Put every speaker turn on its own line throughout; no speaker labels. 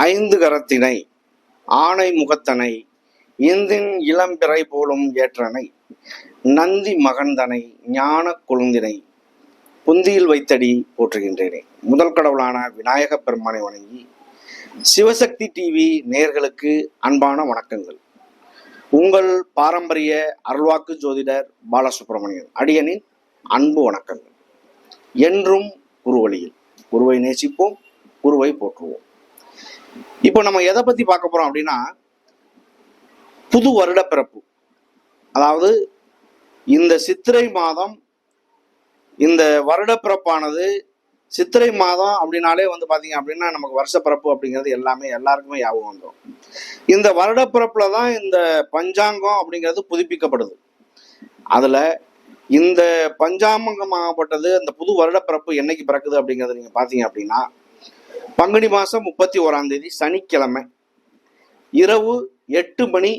ஐந்து கரத்தினை ஆணை முகத்தனை இந்தின் இளம்பிறை போலும் ஏற்றனை நந்தி மகந்தனை ஞான கொழுந்தினை புந்தியில் வைத்தடி போற்றுகின்றேனே. முதல் கடவுளான விநாயக பெருமானை வணங்கி சிவசக்தி டிவி நேயர்களுக்கு அன்பான வணக்கங்கள். உங்கள் பாரம்பரிய அருள்வாக்கு ஜோதிடர் பாலசுப்ரமணியன் அடியனின் அன்பு வணக்கங்கள். என்றும் குருவழியில் குருவை நேசிப்போம், குருவை போற்றுவோம். இப்போ நம்ம எதை பத்தி பார்க்க போறோம் அப்படின்னா, புது வருட பிறப்பு. அதாவது இந்த சித்திரை மாதம், இந்த வருட பிறப்பானது சித்திரை மாதம் அப்படின்னாலே பாத்தீங்க அப்படின்னா நமக்கு வருஷ பிறப்பு அப்படிங்கிறது எல்லாருக்குமே ஞாபகம் வந்துடும். இந்த வருட பிறப்புல தான் இந்த பஞ்சாங்கம் அப்படிங்கிறது புதுப்பிக்கப்படுது. அதுல இந்த பஞ்சாங்கமாகப்பட்டது அந்த புது வருட பிறப்பு என்னைக்கு பிறக்குது அப்படிங்கிறது நீங்க பாத்தீங்க அப்படின்னா, பங்குனி மாசம் 31 சனிக்கிழமை இரவு 8:10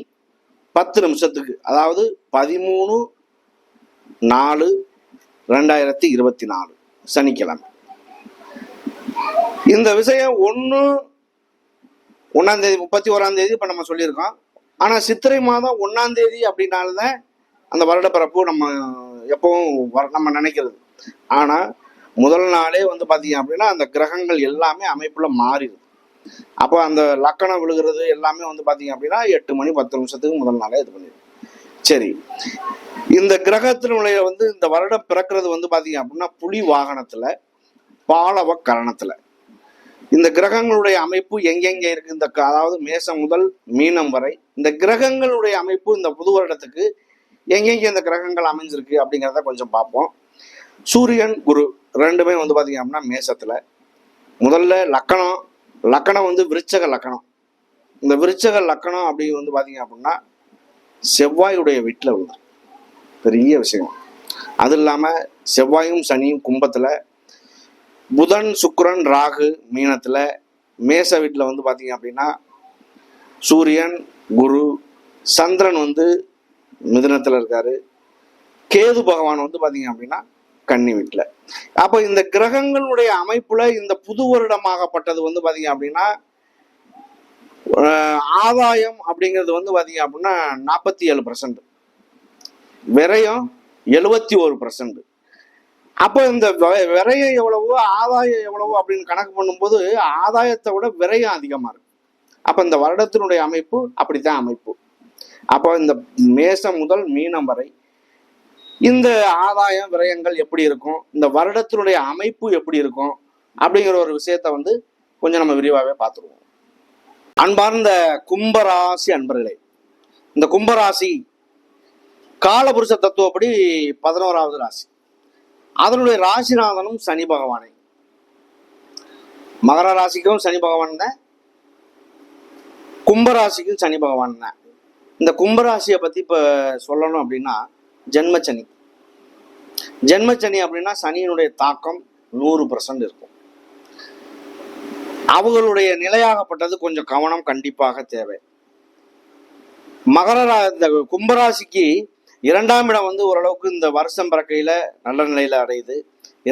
அதாவது 13/4/2024 சனிக்கிழமை. இந்த விஷயம் 31 இப்ப நம்ம சொல்லியிருக்கோம். ஆனா சித்திரை மாதம் 1 அப்படின்னால்தான் அந்த வருட பிறப்பு நம்ம எப்பவும் நம்ம நினைக்கிறது. ஆனா முதல் நாளே பாத்தீங்க அப்படின்னா அந்த கிரகங்கள் எல்லாமே அமைப்புல மாறிடுது. அப்போ அந்த லக்கணம் விழுகிறது எல்லாமே பாத்தீங்க அப்படின்னா 8:10 முதல் நாளே இது பண்ணிடுது. சரி, இந்த கிரகத்தினுடைய இந்த வருடம் பிறக்கிறது பாத்தீங்க அப்படின்னா புலி வாகனத்துல பாலவ கரணத்துல. இந்த கிரகங்களுடைய அமைப்பு எங்கெங்க இருக்கு, அதாவது மேசம் முதல் மீனம் வரை இந்த கிரகங்களுடைய அமைப்பு இந்த புது வருடத்துக்கு எங்கெங்க இந்த கிரகங்கள் அமைஞ்சிருக்கு அப்படிங்கிறத கொஞ்சம் பார்ப்போம். சூரியன் குரு ரெண்டுமே பாத்தீங்க அப்படின்னா மேசத்துல. முதல்ல லக்கணம் விருச்சக லக்கணம். இந்த விருச்சக லக்கணம் அப்படி பாத்தீங்க அப்படின்னா செவ்வாயுடைய வீட்டுல பெரிய விஷயம். அது இல்லாம செவ்வாயும் சனியும் கும்பத்துல, புதன் சுக்கிரன் ராகு மீனத்துல, மேச வீட்டுல பாத்தீங்க அப்படின்னா சூரியன் குரு, சந்திரன் மிதுனத்துல இருக்காரு, கேது பகவான் பாத்தீங்க அப்படின்னா கன்னி வீட்டுல. அப்ப இந்த கிரகங்களுடைய அமைப்புல இந்த புது வருடமாகப்பட்டது பாத்தீங்க அப்படின்னா ஆதாயம் அப்படிங்கிறது பாத்தீங்க அப்படின்னா 47%, விரயம் 71%. அப்ப இந்த விரயம் எவ்வளவோ ஆதாயம் எவ்வளவோ அப்படின்னு கணக்கு பண்ணும்போது ஆதாயத்தை விட விரயம் அதிகமா இருக்கு. அப்ப இந்த வருடத்தினுடைய அமைப்பு அப்படித்தான் அமைப்பு. அப்போ இந்த மேசம் முதல் மீனம் வரை இந்த ஆதாயம் விரயங்கள் எப்படி இருக்கும், இந்த வருடத்தினுடைய அமைப்பு எப்படி இருக்கும் அப்படிங்கிற ஒரு விஷயத்த கொஞ்சம் நம்ம விரிவாகவே பார்த்துருவோம். அன்பார்ந்த கும்பராசி அன்பர்களே, இந்த கும்பராசி காலபுருஷ தத்துவப்படி 11வது ராசி. அதனுடைய ராசிநாதனும் சனி பகவானே. மகர ராசிக்கும் சனி பகவான் தான், கும்பராசிக்கும் சனி பகவான் தான். இந்த கும்பராசியை பத்தி இப்ப சொல்லணும் அப்படின்னா, ஜென்மச்சனி அப்படின்னா சனியினுடைய தாக்கம் 100% இருக்கும். அவங்களுடைய நிலையாகப்பட்டது கொஞ்சம் கவனம் கண்டிப்பாக தேவை. இந்த கும்பராசிக்கு 2ஆம் இடம் ஓரளவுக்கு இந்த வருஷம் பிறக்கையில நல்ல நிலையில அடையுது.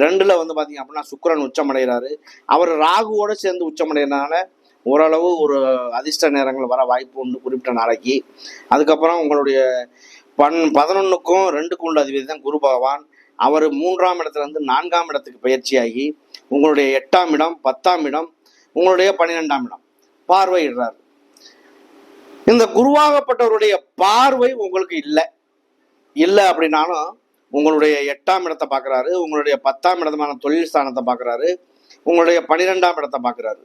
2ல பாத்தீங்க அப்படின்னா சுக்கிரன் உச்சமடைகிறாரு. அவர் ராகுவோட சேர்ந்து உச்சமடைகிறதுனால ஓரளவு ஒரு அதிர்ஷ்ட நேரங்கள் வர வாய்ப்பு உண்டு குறிப்பிட்ட நாளைக்கு. அதுக்கப்புறம் உங்களுடைய 11க்கும் 2க்கும் உள்ள அதிபதி தான் குரு பகவான். அவர் 3ஆம் இடத்துல 4ஆம் இடத்துக்கு பயிற்சியாகி உங்களுடைய 8ஆம் இடம் 10ஆம் இடம் உங்களுடைய 12ஆம் இடம் பார்வையிடுறாரு. இந்த குருவாகப்பட்டவருடைய பார்வை உங்களுக்கு இல்லை அப்படின்னாலும் உங்களுடைய 8ஆம் இடத்தை பார்க்குறாரு, உங்களுடைய 10ஆம் இடமான தொழில் ஸ்தானத்தை பார்க்குறாரு, உங்களுடைய 12ஆம் இடத்தை பார்க்குறாரு.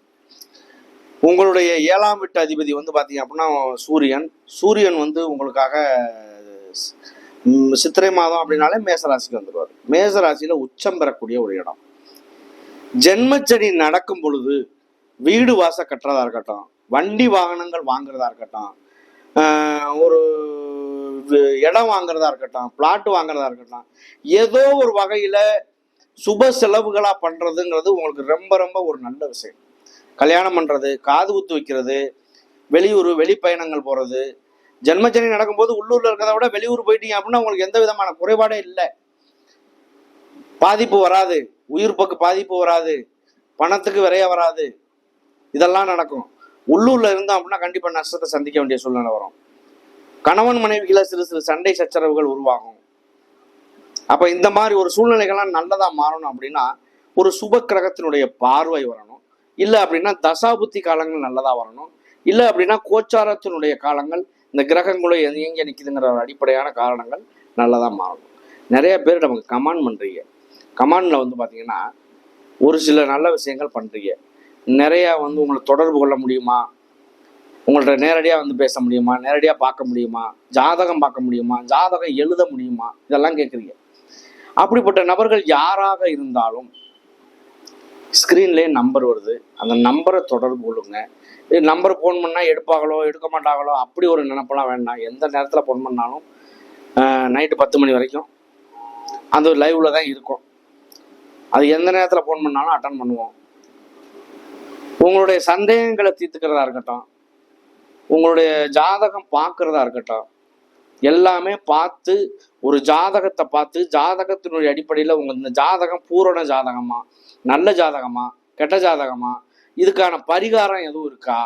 உங்களுடைய 7ஆம் வீட்டு அதிபதி பாத்தீங்க அப்படின்னா சூரியன் உங்களுக்காக சித்திரை மாதம் அப்படின்னாலே மேசராசிக்கு வந்துடுவார். மேசராசியில உச்சம் பெறக்கூடிய ஒரு இடம். ஜென்மச்சனி நடக்கும் பொழுது வீடு வாச கட்டுறதா இருக்கட்டும், வண்டி வாகனங்கள் வாங்குறதா இருக்கட்டும், ஒரு இடம் வாங்குறதா இருக்கட்டும், பிளாட் வாங்குறதா இருக்கட்டும், ஏதோ ஒரு வகையில சுப செலவுகளா பண்றதுங்கிறது உங்களுக்கு ரொம்ப ரொம்ப ஒரு நல்ல விஷயம். கல்யாணம் பண்றது, காது குத்து வைக்கிறது, வெளியூர் வெளிப்பயணங்கள் போறது. ஜென்மச்சனி நடக்கும்போது உள்ளூர்ல இருக்கிறத விட வெளியூர் போயிட்டீங்க அப்படின்னா உங்களுக்கு எந்த விதமான குறைபாடே இல்லை. பாதிப்பு வராது, உயிர் போக்கு பாதிப்பு வராது, பணத்துக்கு விரைய வராது, இதெல்லாம் நடக்கும். உள்ளூர்ல இருந்தோம் அப்படின்னா கண்டிப்பா நஷ்டத்தை சந்திக்க வேண்டிய சூழ்நிலை வரும். கணவன் மனைவிகளை சிறு சிறு சண்டை சச்சரவுகள் உருவாகும். அப்ப இந்த மாதிரி ஒரு சூழ்நிலைகள்லாம் நல்லதா மாறணும் அப்படின்னா ஒரு சுப கிரகத்தினுடைய பார்வை வரணும். இல்லை அப்படின்னா தசாபுத்தி காலங்கள் நல்லதா வரணும். இல்லை அப்படின்னா கோச்சாரத்தினுடைய காலங்கள் இந்த கிரகங்களும் எங்க நிற்குதுங்கிற ஒரு அடிப்படையான காரணங்கள் நல்லதா மாறணும். நிறைய பேர் நமக்கு கமெண்ட் பண்றீங்க. கமெண்ட்ல வந்து பாத்தீங்கன்னா ஒரு சில நல்ல விஷயங்கள் பண்றீங்க. நிறைய வந்து உங்களை தொடர்பு கொள்ள முடியுமா, உங்கள்ட்ட நேரடியாக வந்து பேச முடியுமா, நேரடியாக பார்க்க முடியுமா, ஜாதகம் பார்க்க முடியுமா, ஜாதகம் எழுத முடியுமா, இதெல்லாம் கேட்குறீங்க. அப்படிப்பட்ட நபர்கள் யாராக இருந்தாலும் ஸ்க்ரீன்லேயே நம்பர் வருது, அந்த நம்பரை தொடர்பு கொள்ளுங்க. நம்பர் ஃபோன் பண்ணால் எடுப்பாங்களோ எடுக்க மாட்டாங்களோ அப்படி ஒரு நினைப்பெல்லாம் வேண்டாம். எந்த நேரத்தில் ஃபோன் பண்ணாலும் நைட்டு 10 மணி வரைக்கும் அந்த லைவில் தான் இருக்கும். அது எந்த நேரத்தில் ஃபோன் பண்ணாலும் அட்டன் பண்ணுவோம். உங்களுடைய சந்தேகங்களை தீர்த்துக்கிறதா இருக்கட்டும், உங்களுடைய ஜாதகம் பார்க்கறதா இருக்கட்டும், எல்லாமே பார்த்து ஒரு ஜாதகத்தை பார்த்து ஜாதகத்தினுடைய அடிப்படையில் உங்கள் இந்த ஜாதகம் பூரண ஜாதகமா, நல்ல ஜாதகமா, கெட்ட ஜாதகமா, இதுக்கான பரிகாரம் எதுவும் இருக்கா,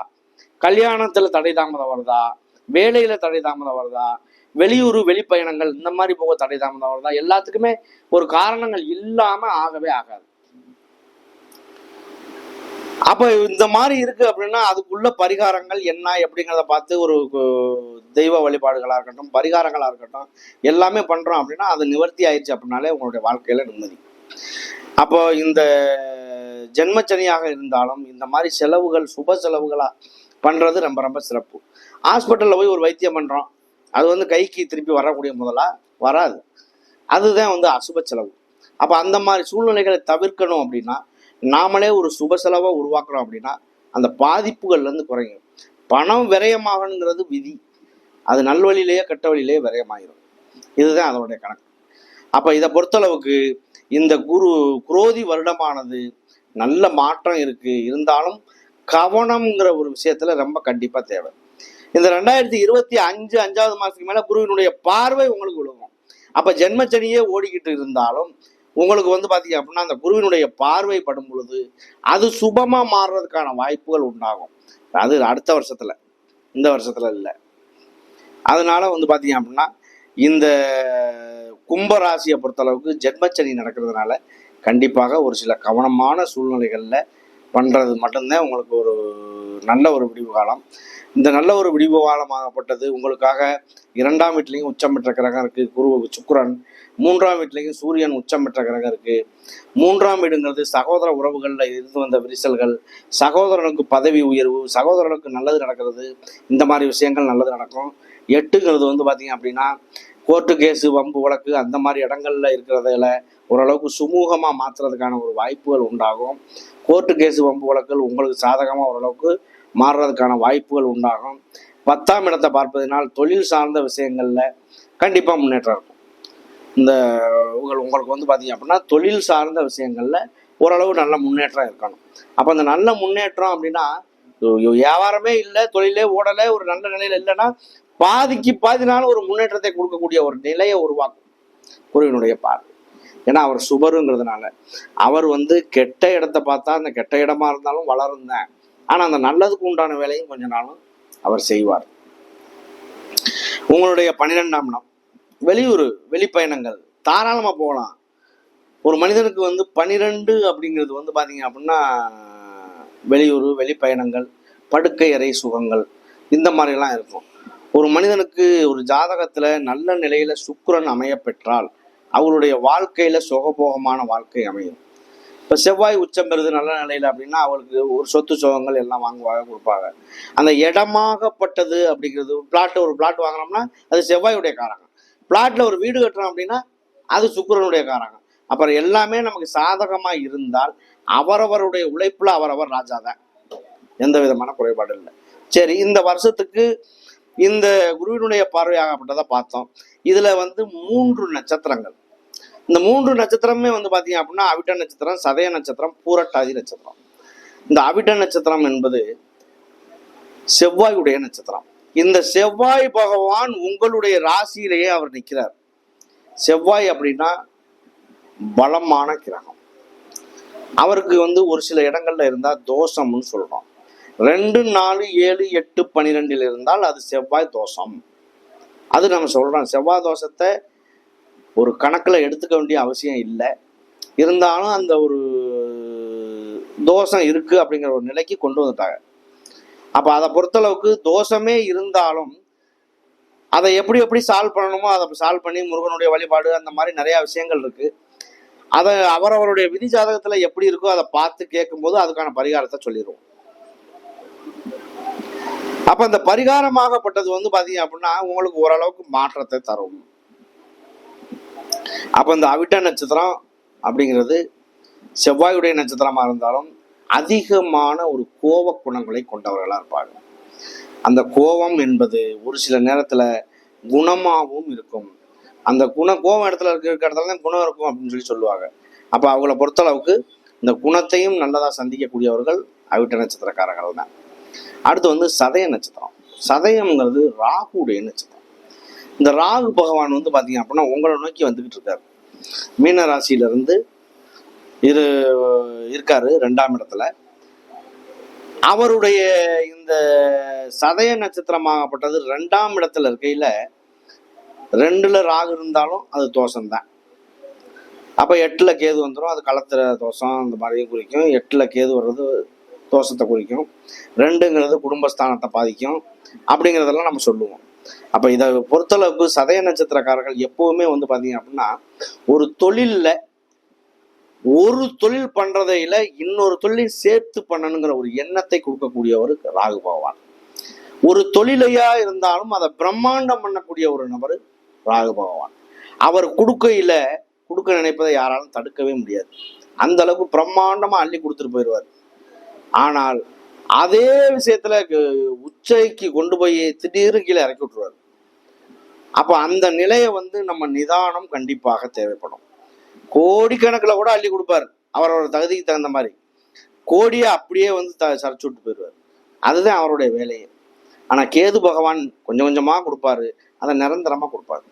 கல்யாணத்தில் தடை தாமதம் வருதா, வேலையில் தடை தாமதம் வருதா, வெளியூர் வெளிப்பயணங்கள் இந்த மாதிரி போக தடை தாமதம் வருதா, எல்லாத்துக்குமே ஒரு காரணங்கள் இல்லாமல் ஆகவே ஆகாது. அப்ப இந்த மாதிரி இருக்கு அப்படின்னா அதுக்குள்ள பரிகாரங்கள் என்ன எப்படிங்கிறத பார்த்து ஒரு தெய்வ வழிபாடுகளா இருக்கட்டும், பரிகாரங்களா இருக்கட்டும், எல்லாமே பண்றோம் அப்படின்னா அது நிவர்த்தி ஆயிடுச்சு அப்படின்னாலே உங்களுடைய வாழ்க்கையில நிம்மதி. அப்போ இந்த ஜென்மச்சனியாக இருந்தாலும் இந்த மாதிரி செலவுகள் சுப செலவுகளா பண்றது ரொம்ப ரொம்ப சிறப்பு. ஹாஸ்பிட்டல்ல போய் ஒரு வைத்தியம் பண்றோம், அது வந்து கைக்கு திருப்பி வரக்கூடிய முதலா வராது, அதுதான் வந்து அசுப செலவு. அப்ப அந்த மாதிரி சூழ்நிலைகளை தவிர்க்கணும் அப்படின்னா நாமளே ஒரு சுப செலவை உருவாக்குறோம் அப்படின்னா அந்த பாதிப்புகள்ல இருந்து குறையும். பணம் விரயமாகணுங்கிறது விதி, அது நல்வழியிலேயே கெட்ட வழியிலேயே விரயமாகிடும். இதுதான் அதனுடைய கணக்கு. அப்ப இதை பொறுத்தளவுக்கு இந்த குரோதி வருடமானது நல்ல மாற்றம் இருக்கு, இருந்தாலும் கவனம்ங்கிற ஒரு விஷயத்துல ரொம்ப கண்டிப்பா தேவை. இந்த 2025 5வது மாசத்துக்கு மேல குருவினுடைய பார்வை உங்களுக்கு விழுகும். அப்ப ஜென்மச்சனியே ஓடிக்கிட்டு இருந்தாலும் உங்களுக்கு வந்து பாத்தீங்க அப்படின்னா அந்த குருவினுடைய பார்வை படும் பொழுது அது சுபமா மாறுறதுக்கான வாய்ப்புகள் உண்டாகும். அது அடுத்த வருஷத்துல, இந்த வருஷத்துல இல்லை. அதனால வந்து பாத்தீங்க அப்படின்னா இந்த கும்பராசியை பொறுத்தளவுக்கு ஜென்மச்சனி நடக்கிறதுனால கண்டிப்பாக ஒரு சில கவனமான சூழ்நிலைகள்ல பண்றது மட்டும்தான் உங்களுக்கு ஒரு நல்ல ஒரு விடிவு காலம். இந்த நல்ல ஒரு விடிவு காலமாகப்பட்டது உங்களுக்காக 2ஆம் வீட்லையும் உச்சம் பெற்ற கிரகம் இருக்கு குரு சுக்கிரன், 3ஆம் வீட்லையும் சூரியன் உச்சம் பெற்ற கிரகம் இருக்கு. 3ஆம் வீடுங்கிறது சகோதர உறவுகளில் இருந்து வந்த விரிசல்கள், சகோதரனுக்கு பதவி உயர்வு, சகோதரனுக்கு நல்லது நடக்கிறது, இந்த மாதிரி விஷயங்கள் நல்லது நடக்கும். 8ங்கிறது வந்து பார்த்தீங்க அப்படின்னா கோர்ட்டு கேஸு வம்பு வழக்கு அந்த மாதிரி இடங்கள்ல இருக்கிறதில் ஓரளவுக்கு சுமூகமாக மாற்றுறதுக்கான ஒரு வாய்ப்புகள் உண்டாகும். கோர்ட்டு கேஸு வம்பு வழக்குகள் உங்களுக்கு சாதகமாக ஓரளவுக்கு மாறுறதுக்கான வாய்ப்புகள் உண்டாகும். 10ஆம் இடத்தை பார்ப்பதனால் தொழில் சார்ந்த விஷயங்கள்ல கண்டிப்பாக முன்னேற்றம் இருக்கும். இந்த உங்களுக்கு வந்து பார்த்தீங்க அப்படின்னா தொழில் சார்ந்த விஷயங்கள்ல ஓரளவு நல்ல முன்னேற்றம் இருக்கணும். அப்போ அந்த நல்ல முன்னேற்றம் அப்படின்னா வியாபாரமே இல்லை, தொழிலே ஓடலை, ஒரு நல்ல நிலையில இல்லைன்னா பாதிக்கு பாதினாலும் ஒரு முன்னேற்றத்தை கொடுக்கக்கூடிய ஒரு நிலையை உருவாக்கும் குருவினுடைய பார்வை. ஏன்னா அவர் சுபருங்கிறதுனால அவர் வந்து கெட்ட இடத்தை பார்த்தா அந்த கெட்ட இடமா இருந்தாலும் வளருந்தேன், ஆனா அந்த நல்லதுக்கு உண்டான வேலையும் கொஞ்ச நாளும் அவர் செய்வார். உங்களுடைய 12ஆம் இடம் வெளியூர் வெளிப்பயணங்கள் தாராளமா போகலாம். ஒரு மனிதனுக்கு வந்து 12 அப்படிங்கிறது வந்து பாத்தீங்க அப்படின்னா வெளியூர் வெளிப்பயணங்கள், படுக்கை அறை சுகங்கள், இந்த மாதிரிலாம் இருக்கும். ஒரு மனிதனுக்கு ஒரு ஜாதகத்துல நல்ல நிலையில சுக்கிரன் அமைய பெற்றால் அவருடைய வாழ்க்கையில சுகபோகமான வாழ்க்கை அமையும். இப்போ செவ்வாய் உச்சம் பெறுது நல்ல நிலையில அப்படின்னா அவருக்கு ஒரு சொத்து சுகங்கள் எல்லாம் வாங்குவாங்க, கொடுப்பாங்க. அந்த இடமாகப்பட்டது அப்படிங்கிறது ஒரு பிளாட் வாங்கினோம்னா அது செவ்வாயுடைய காரகம். பிளாட்ல ஒரு வீடு கட்டுறோம் அப்படின்னா அது சுக்கிரனுடைய காரகம். அப்புறம் எல்லாமே நமக்கு சாதகமா இருந்தால் அவரவருடைய உழைப்புல அவரவர் ராஜா தான், எந்த விதமான குறைபாடு இல்லை. சரி, இந்த வருஷத்துக்கு இந்த குருவினுடைய பார்வையாகப்பட்டதை பார்த்தோம். இதுல வந்து 3 நட்சத்திரங்கள், இந்த 3 நட்சத்திரமே வந்து பாத்தீங்க அப்படின்னா அவிட்ட நட்சத்திரம், சதய நட்சத்திரம், பூரட்டாதி நட்சத்திரம். இந்த அவிட்ட நட்சத்திரம் என்பது செவ்வாயுடைய நட்சத்திரம். இந்த செவ்வாய் பகவான் உங்களுடைய ராசியிலேயே அவர் நிற்கிறார். செவ்வாய் அப்படின்னா பலமான கிரகம். அவருக்கு வந்து ஒரு சில இடங்கள்ல இருந்தா தோஷம்னு சொல்றோம். 2, 4, 7, 8, 12 இருந்தால் அது செவ்வாய் தோஷம். அது நம்ம சொல்றோம். செவ்வாய் தோஷத்தை ஒரு கணக்குல எடுத்துக்க வேண்டிய அவசியம் இல்லை. இருந்தாலும் அந்த ஒரு தோஷம் இருக்கு அப்படிங்கிற ஒரு நிலைக்கு கொண்டு வந்துட்டாங்க. அப்ப அதை பொறுத்தளவுக்கு தோஷமே இருந்தாலும் அதை எப்படி எப்படி சால்வ் பண்ணணுமோ அதை சால்வ் பண்ணி முருகனுடைய வழிபாடு அந்த மாதிரி நிறைய விஷயங்கள் இருக்கு. அதை அவரவருடைய விதி ஜாதகத்துல எப்படி இருக்கோ அதை பார்த்து கேட்கும்போது அதுக்கான பரிகாரத்தை சொல்லிடுவோம். அப்ப அந்த பரிகாரமாகப்பட்டது வந்து பாத்தீங்க அப்படின்னா உங்களுக்கு ஓரளவுக்கு மாற்றத்தை தரும். அப்ப இந்த அவிட்ட நட்சத்திரம் அப்படிங்கிறது செவ்வாயுடைய நட்சத்திரமா இருந்தாலும் அதிகமான ஒரு கோப குணங்களை கொண்டவர்களா இருப்பாங்க. அந்த கோபம் என்பது ஒரு சில நேரத்துல குணமாகவும் இருக்கும். அந்த கோபம் இடத்துல இருக்கிற இடத்துல தான் குணம் இருக்கும் அப்படின்னு சொல்லுவாங்க. அப்ப அவங்கள பொறுத்தளவுக்கு இந்த குணத்தையும் நல்லதா சந்திக்கக்கூடியவர்கள் அவிட்ட நட்சத்திரக்காரர்கள் தான். அடுத்து வந்து சதய நட்சத்திரம். சதயம்ங்கிறது ராகுடைய நட்சத்திரம். இந்த ராகு பகவான் வந்து பாத்தீங்க அப்படின்னா உங்களை நோக்கி வந்துகிட்டு இருக்காரு. மீன ராசியிலிருந்து இருக்காரு 2ஆம் இடத்துல. அவருடைய இந்த சதய நட்சத்திரமாகப்பட்டது 2ஆம் இடத்துல இருக்கையில 2ல ராகு இருந்தாலும் அது தோஷம்தான். அப்ப 8ல கேது வந்துடும், அது களத்திர தோஷம் அந்த மாதிரியும் குறிக்கும். 8ல கேது வர்றது தோஷத்தை குறிக்கும். 2ங்கிறது குடும்பஸ்தானத்தை பாதிக்கும் அப்படிங்கிறதெல்லாம் நம்ம சொல்லுவோம். அப்ப இதை பொறுத்தளவுக்கு சதய நட்சத்திரக்காரர்கள் எப்பவுமே வந்து பாத்தீங்க அப்படின்னா ஒரு தொழில்ல ஒரு தொழில் பண்றதையில இன்னொரு தொழிலை சேர்த்து பண்ணணுங்கிற ஒரு எண்ணத்தை கொடுக்கக்கூடியவர் ராகு பகவான். ஒரு தொழிலையா இருந்தாலும் அதை பிரம்மாண்டம் பண்ணக்கூடிய ஒரு நபர் ராகு பகவான். அவர் கொடுக்க நினைப்பதை யாராலும் தடுக்கவே முடியாது. அந்த அளவுக்கு பிரம்மாண்டமா அள்ளி கொடுத்துட்டு போயிடுவார். ஆனால் அதே விஷயத்துல உச்சைக்கு கொண்டு போய் திடீர்னு கீழே இறக்கி விட்டுருவார். அப்ப அந்த நிலையை வந்து நம்ம நிதானம் கண்டிப்பாக தேவைப்படும். கோடிக்கணக்கில் கூட அள்ளி கொடுப்பாரு. அவரோட தகுதிக்கு தகுந்த மாதிரி கோடியை அப்படியே வந்து சரிச்சு விட்டு போயிடுவார். அதுதான் அவருடைய வேலையே. ஆனா கேது பகவான் கொஞ்சம் கொஞ்சமா கொடுப்பாரு, அதை நிரந்தரமா கொடுப்பாரு.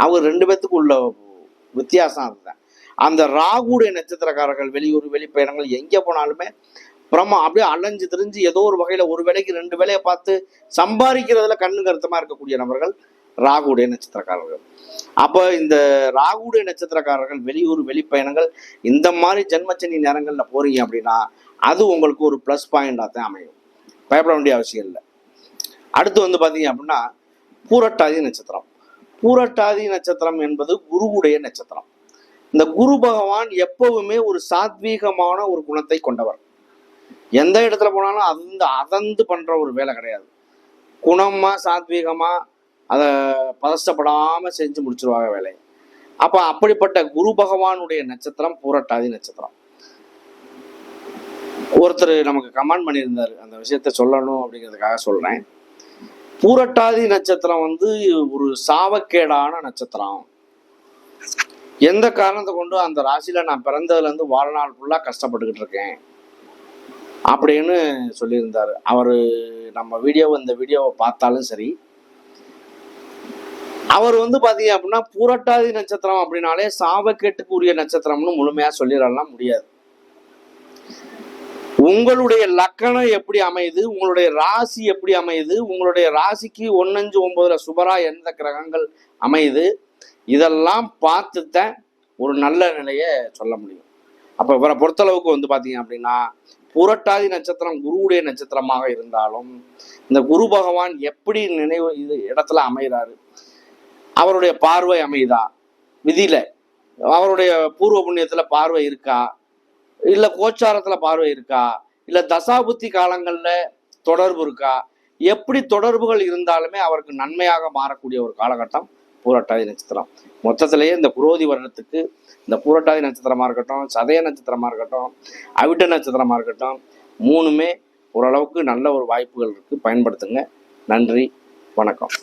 அவர் 2 பேத்துக்கு உள்ள வித்தியாசம் அதுதான். அந்த ராகுடைய நட்சத்திரக்காரர்கள் வெளியூர் வெளிப்பயணங்கள் எங்க போனாலுமே அப்படியே அலைஞ்சு திரிஞ்சு ஏதோ ஒரு வகையில ஒரு வேலைக்கு 2 வேலையை பார்த்து சம்பாதிக்கிறதுல கண்ணு கருத்தமா இருக்கக்கூடிய நபர்கள் ராகுடைய நட்சத்திரக்காரர்கள். அப்ப இந்த ராகுடைய நட்சத்திரக்காரர்கள் வெளியூர் வெளிப்பயணங்கள் இந்த மாதிரி ஜென்மச்சனி நேரங்கள்ல போறீங்க அப்படின்னா அது உங்களுக்கு ஒரு பிளஸ் பாயிண்டா தான் அமையும். பயப்பட வேண்டிய அவசியம் இல்லை. அடுத்து வந்து பாத்தீங்க அப்படின்னா பூரட்டாதி நட்சத்திரம். பூரட்டாதி நட்சத்திரம் என்பது குருவுடைய நட்சத்திரம். இந்த குரு பகவான் எப்பவுமே ஒரு சாத்வீகமான ஒரு குணத்தை கொண்டவர். எந்த இடத்துல போனாலும் அதந்து பண்ற ஒரு வேலை கிடையாது. குணமா சாத்வீகமா அதை பதஷ்டப்படாம செஞ்சு முடிச்சிருவாங்க வேலையை. அப்ப அப்படிப்பட்ட குரு பகவானுடைய நட்சத்திரம் பூரட்டாதி நட்சத்திரம். ஒருத்தர் நமக்கு கமெண்ட் பண்ணியிருந்தாரு, அந்த விஷயத்த சொல்லணும் அப்படிங்கிறதுக்காக சொல்றேன். பூரட்டாதி நட்சத்திரம் வந்து ஒரு சாவக்கேடான நட்சத்திரம். எந்த காரணத்தை கொண்டு அந்த ராசியில நான் பிறந்ததுல இருந்து வாழ்நாள் ஃபுல்லா கஷ்டப்பட்டுக்கிட்டு இருக்கேன் அப்படின்னு சொல்லியிருந்தாரு. அவரு நம்ம இந்த வீடியோவை பார்த்தாலும் சரி, அவர் வந்து பாத்தீங்க அப்படின்னா பூரட்டாதி நட்சத்திரம் அப்படின்னாலே சாவக்கேட்டுக்கு உரிய நட்சத்திரம்னு முழுமையா சொல்லிடலாம் முடியாது. உங்களுடைய லக்கணம் எப்படி அமையுது, உங்களுடைய ராசி எப்படி அமையுது, உங்களுடைய ராசிக்கு 1, 5, 9ல சுபரா எந்த கிரகங்கள் அமையுது, இதெல்லாம் பார்த்துத்தான் ஒரு நல்ல நிலையை சொல்ல முடியும். அப்ப இவரை பொறுத்தளவுக்கு வந்து பாத்தீங்க அப்படின்னா புரட்டாதி நட்சத்திரம் குருவுடைய நட்சத்திரமாக இருந்தாலும் இந்த குரு பகவான் எப்படி இடத்துல அமைகிறாரு, அவருடைய பார்வை அமையுதா, விதியில அவருடைய பூர்வ புண்ணியத்துல பார்வை இருக்கா, இல்ல கோச்சாரத்துல பார்வை இருக்கா, இல்ல தசாபுத்தி காலங்கள்ல தொடர்பு இருக்கா, எப்படி தொடர்புகள் இருந்தாலுமே அவருக்கு நன்மையாக மாறக்கூடிய ஒரு காலகட்டம் பூரட்டாதி நட்சத்திரம். மொத்தத்திலேயே இந்த குரோதி வருடத்துக்கு இந்த பூரட்டாதி நட்சத்திரமா இருக்கட்டும், சதய நட்சத்திரமா இருக்கட்டும், அவிட்ட நட்சத்திரமா இருக்கட்டும், 3மே ஓரளவுக்கு நல்ல ஒரு வாய்ப்புகள் இருக்கு. பயன்படுத்துங்க. நன்றி, வணக்கம்.